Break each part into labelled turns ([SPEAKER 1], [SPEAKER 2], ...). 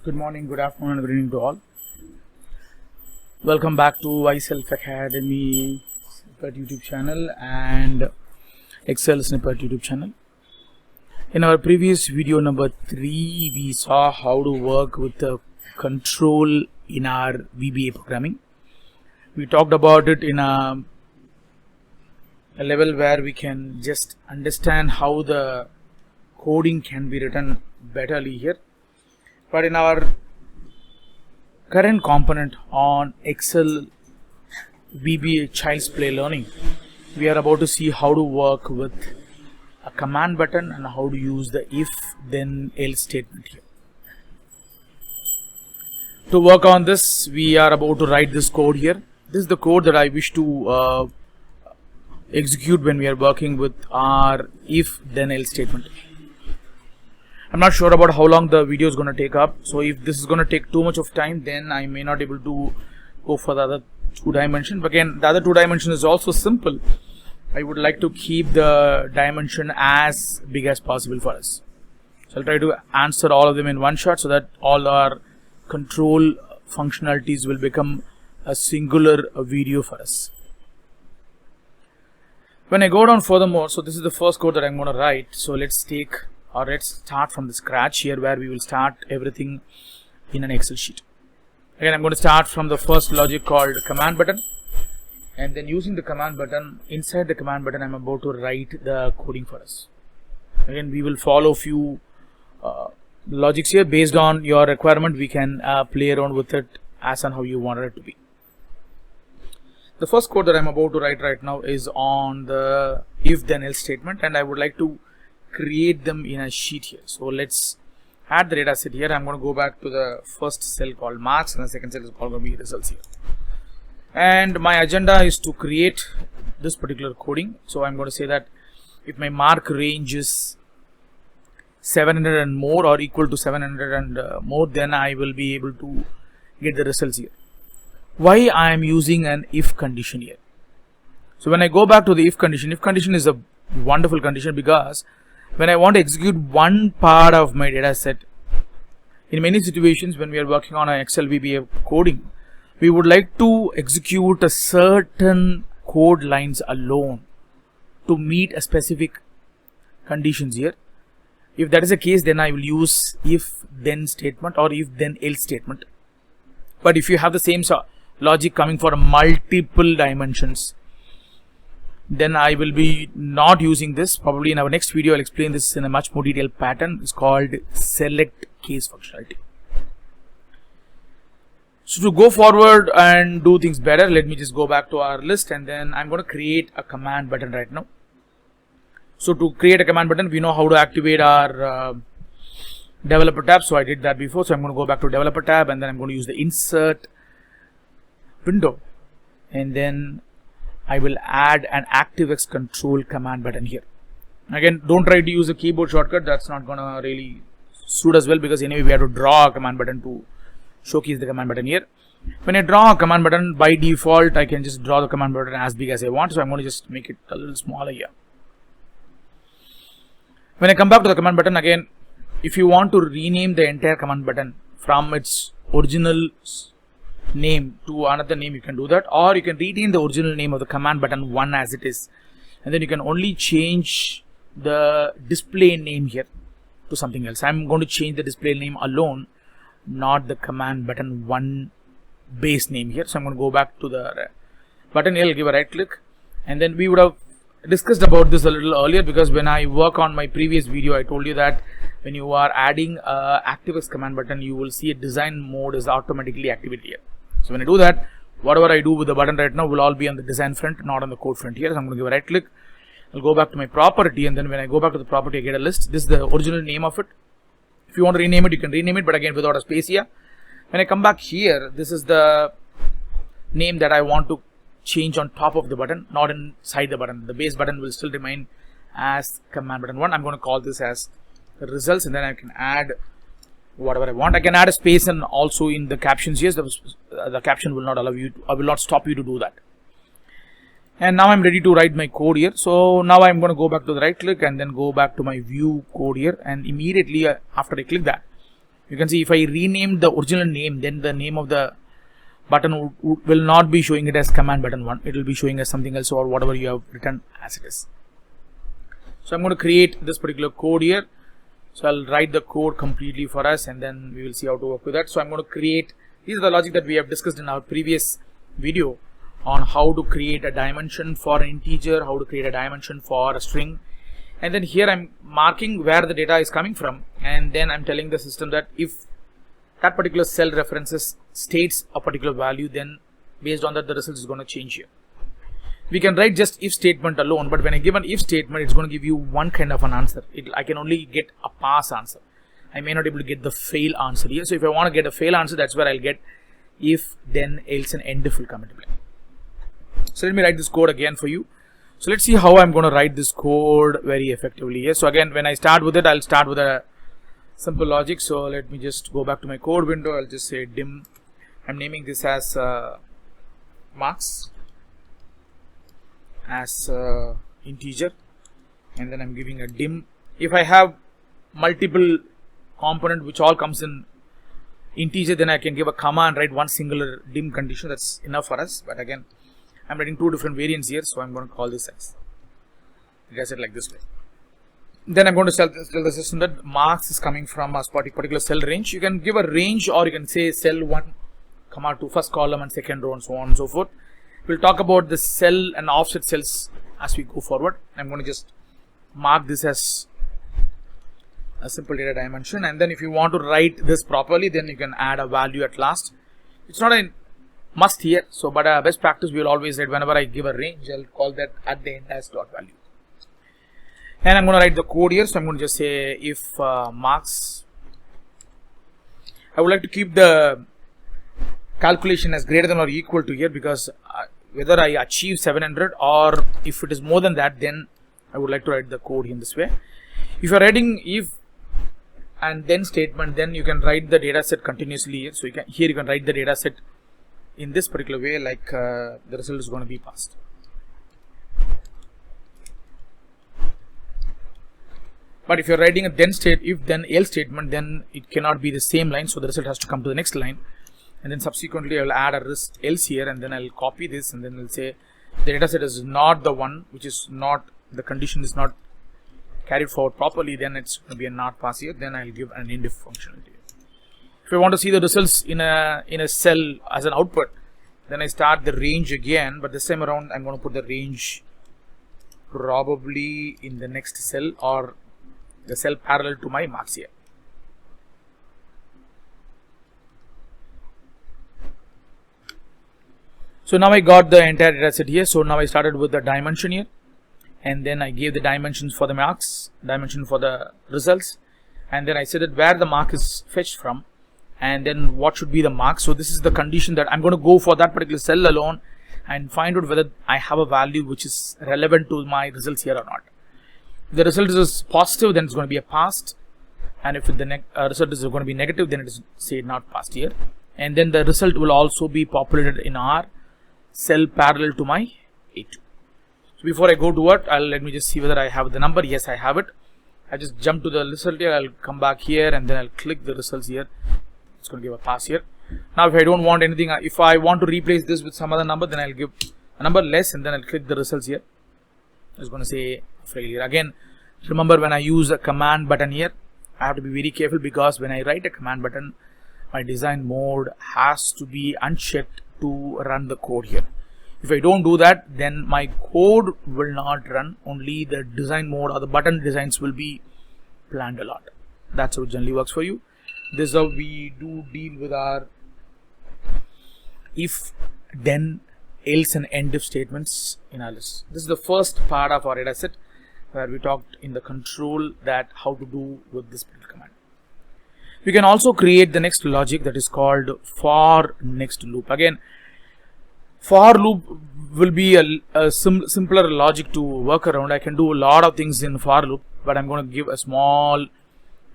[SPEAKER 1] Good morning, good afternoon, and good evening to all. Welcome back to iSelf Academy Snippet YouTube channel and Excel Snippet YouTube channel. In our previous video number 3, we saw how to work with the control in our VBA programming. We talked about it in a level where we can just understand how the coding can be written betterly here. But in our current component on Excel VBA Child's Play Learning, we are about to see how to work with a command button and how to use the if then else statement here. To work on this, we are about to write this code here. This is the code that I wish to execute when we are working with our if then else statement. I'm not sure about how long the video is going to take up, so if this is going to take too much of time, then I may not be able to go for the other 2 dimensions. But again, the other 2 dimensions is also simple. I would like to keep the dimension as big as possible for us. So I'll try to answer all of them in one shot so that all our control functionalities will become a singular video for us. When I go down furthermore, so this is the first code that I'm going to write. So let's start from the scratch here, where we will start everything in an Excel sheet. Again, I'm going to start from the first logic called command button, and then using the command button, inside the command button I'm about to write the coding for us. Again, we will follow few logics here. Based on your requirement, we can play around with it as and how you want it to be. The first code that I'm about to write right now is on the if then else statement, and I would like to create them in a sheet here. So let's add the data set here. I'm going to go back to the first cell called marks, and the second cell is called going to be results here. And my agenda is to create this particular coding. So I'm going to say that if my mark range is 700 and more or equal to 700 and more, then I will be able to get the results here. Why I am using an if condition here? So when I go back to the if condition is a wonderful condition, because when I want to execute one part of my data set, in many situations when we are working on an Excel VBA coding, we would like to execute a certain code lines alone to meet a specific conditions here. If that is the case, then I will use if then statement or if then else statement. But if you have the same logic coming for multiple dimensions, then I will be not using this. Probably in our next video I'll explain this in a much more detailed pattern. It's called select case functionality. So to go forward and do things better, let me just go back to our list, and then I'm going to create a command button right now. So to create a command button, we know how to activate our developer tab. So I did that before. So I'm going to go back to developer tab, and then I'm going to use the insert window, and then I will add an ActiveX control command button here. Again, don't try to use a keyboard shortcut. That's not going to really suit us well, because anyway we have to draw a command button to showcase the command button here. When I draw a command button, by default I can just draw the command button as big as I want. So I'm going to just make it a little smaller here. When I come back to the command button, again, if you want to rename the entire command button from its original name to another name, you can do that, or you can retain the original name of the command button 1 as it is, and then you can only change the display name here to something else. I'm going to change the display name alone, not the command button 1 base name here. So I'm going to go back to the button here, I'll give a right click, and then we would have discussed about this a little earlier, because when I work on my previous video I told you that when you are adding a ActiveX command button, you will see a design mode is automatically activated here. So when I do that, whatever I do with the button right now will all be on the design front, not on the code front here. So I'm going to give a right click. I'll go back to my property, and then when I go back to the property I get a list. This is the original name of it. If you want to rename it, you can rename it, but again without a space here. When I come back here, this is the name that I want to change on top of the button, not inside the button. The base button will still remain as command button 1. I'm going to call this as results, and then I can add whatever I want. I can add a space and also in the captions. Yes, the caption will not allow you to, I will not stop you to do that. And now I'm ready to write my code here. So now I'm going to go back to the right click and then go back to my view code here, and immediately after I click that, You can see if I rename the original name, then the name of the button will not be showing it as command button 1. It will be showing as something else or whatever you have written as it is. So I'm going to create this particular code here. So I'll write the code completely for us and then we will see how to work with that. So I'm going to create, this is the logic that we have discussed in our previous video on how to create a dimension for an integer, how to create a dimension for a string. And then here I'm marking where the data is coming from, and then I'm telling the system that if that particular cell references states a particular value, then based on that the result is going to change here. We can write just if statement alone, but when I give an if statement, it's going to give you one kind of an answer. I can only get a pass answer. I may not be able to get the fail answer here. So if I want to get a fail answer, that's where I'll get if, then, else, and end if will come into play. So let me write this code again for you. So let's see how I'm going to write this code very effectively here. So again, when I start with it, I'll start with a simple logic. So let me just go back to my code window. I'll just say dim. I'm naming this as marks as integer, and then I'm giving a dim. If I have multiple component which all comes in integer, then I can give a comma and write one singular dim condition. That's enough for us. But again, I'm writing two different variants here, so I'm going to call this as data set like this way. Then I'm going to tell the system that marks is coming from a particular cell range. You can give a range, or you can say cell 1, comma 2, first column and second row, and so on and so forth. We'll talk about the cell and offset cells as we go forward. I'm going to just mark this as a simple data dimension, and then if you want to write this properly, then you can add a value at last. It's not a must here, so but best practice we will always write whenever I give a range, I'll call that at the end as dot value. And I'm going to write the code here. So I'm going to just say if marks, I would like to keep the calculation as greater than or equal to here, because whether I achieve 700 or if it is more than that, then I would like to write the code in this way. If you're writing if and then statement, then you can write the data set continuously here. So you can write the data set in this particular way, like the result is going to be passed. But if you're writing a then state, if then else statement, then it cannot be the same line, so the result has to come to the next line. And then subsequently I will add a else here, and then I'll copy this, and then I'll say the data set is not the one, which is not, the condition is not carried forward properly, then it's going to be a not pass here. Then I'll give an end if functionality. If I want to see the results in a cell as an output, then I start the range again, but this time around I'm going to put the range probably in the next cell or the cell parallel to my marks here. So now I got the entire data set here. So now I started with the dimension here, and then I gave the dimensions for the marks, dimension for the results, and then I said that where the mark is fetched from, and then what should be the mark. So this is the condition that I'm going to go for that particular cell alone and find out whether I have a value which is relevant to my results here or not. If the result is positive, then it's going to be a passed, and if the result is going to be negative, then it is say not passed here. And then the result will also be populated in our cell parallel to my A2. So before I go to it, let me just see whether I have the number. Yes, I have it. I just jump to the result here. I'll come back here, and then I'll click the results here. It's going to give a pass here. Now if I don't want anything, if I want to replace this with some other number, then I'll give a number less, and then I'll click the results here. It's going to say failure. Again, remember when I use a command button here, I have to be very careful, because when I write a command button, my design mode has to be unchecked to run the code here. If I don't do that, then my code will not run. Only the design mode or the button designs will be planned a lot. That's how it generally works for you. This is how we do deal with our if, then, else, and end if statements in our list. This is the first part of our data set, where we talked in the control that how to do with this particular command. We can also create the next logic that is called for next loop. Again, for loop will be a simpler logic to work around. I can do a lot of things in for loop, but I'm going to give a small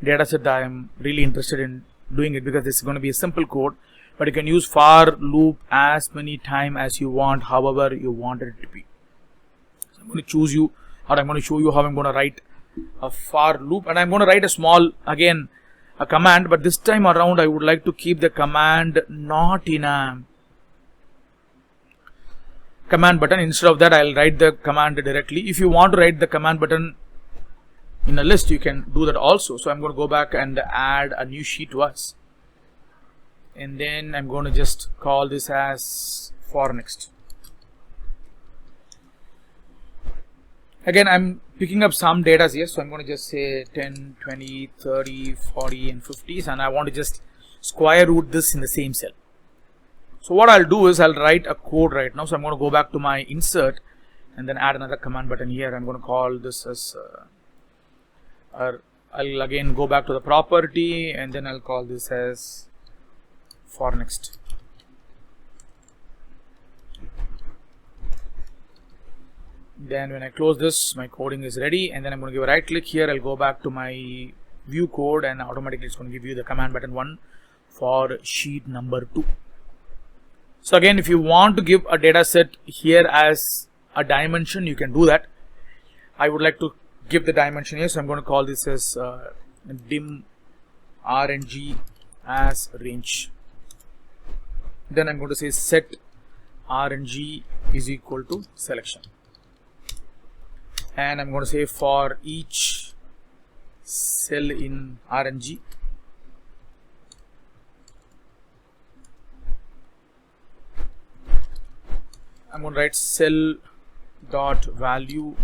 [SPEAKER 1] data set that I'm really interested in doing it, because this is going to be a simple code, but you can use for loop as many times as you want, however you want it to be. So I'm going to choose you, or I'm going to show you how I'm going to write a for loop, and I'm going to write a small, again, a command, but this time around I would like to keep the command not in a command button. Instead of that, I'll write the command directly. If you want to write the command button in a list, you can do that also. So I'm going to go back and add a new sheet to us, and then I'm going to just call this as for next. Again, I'm picking up some data here, so I'm going to just say 10, 20, 30, 40 and 50s, and I want to just square root this in the same cell. So what I'll do is I'll write a code right now. So I'm going to go back to my insert and then add another command button here. I'm going to call this as I'll again go back to the property, and then I'll call this as for next. Then when I close this, my coding is ready, and then I'm going to give a right click here. I'll go back to my view code, and automatically it's going to give you the command button 1 for sheet number 2. So again, if you want to give a data set here as a dimension, you can do that. I would like to give the dimension here, so I'm going to call this as dim RNG as range. Then I'm going to say set RNG is equal to selection. And I'm going to say for each cell in RNG, I'm going to write cell dot value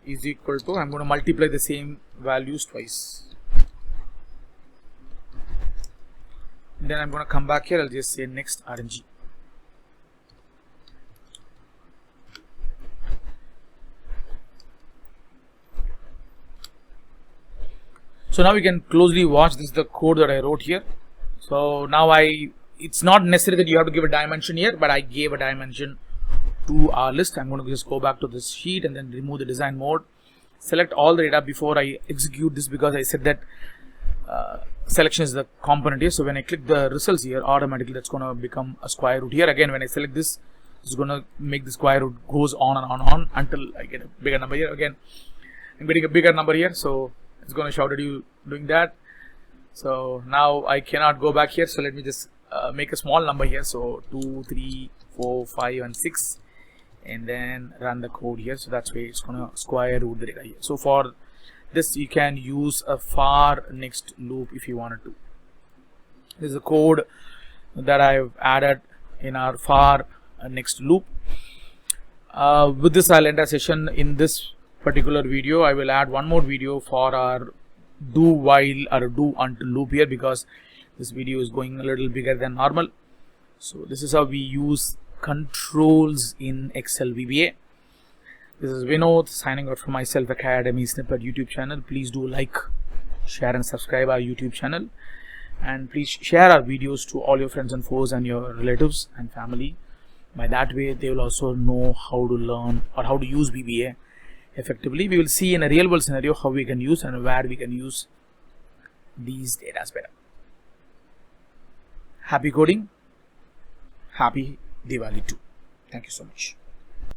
[SPEAKER 1] is equal to, I'm going to multiply the same values twice. Then I'm going to come back here. I'll just say next RNG. So now we can closely watch. This is the code that I wrote here. So now it's not necessary that you have to give a dimension here, but I gave a dimension to our list. I'm going to just go back to this sheet and then remove the design mode, select all the data before I execute this, because I said that selection is the component here. So when I click the results here, automatically that's going to become a square root here. Again, when I select this, it's going to make the square root goes on and on and on until I get a bigger number here. Again, I'm getting a bigger number here, so it's going to shout at you doing that. So now I cannot go back here, so let me just make a small number here. So 2, 3, 4, 5 and 6, and then run the code here. So that's why it's going to square root the data here. So for this, you can use a for next loop if you wanted to. This is a code that I've added in our for next loop. With this, I'll end our session. In this particular video, I will add one more video for our do while or do until loop here, because this video is going a little bigger than normal. So this is how we use controls in Excel VBA. This is Vinod signing out from my Self Academy Snippet YouTube channel. Please do like, share and subscribe our YouTube channel, and please share our videos to all your friends and foes and your relatives and family. By that way, they will also know how to learn or how to use VBA effectively. We will see in a real world scenario how we can use and where we can use these data better. Happy coding, happy Diwali too. Thank you so much.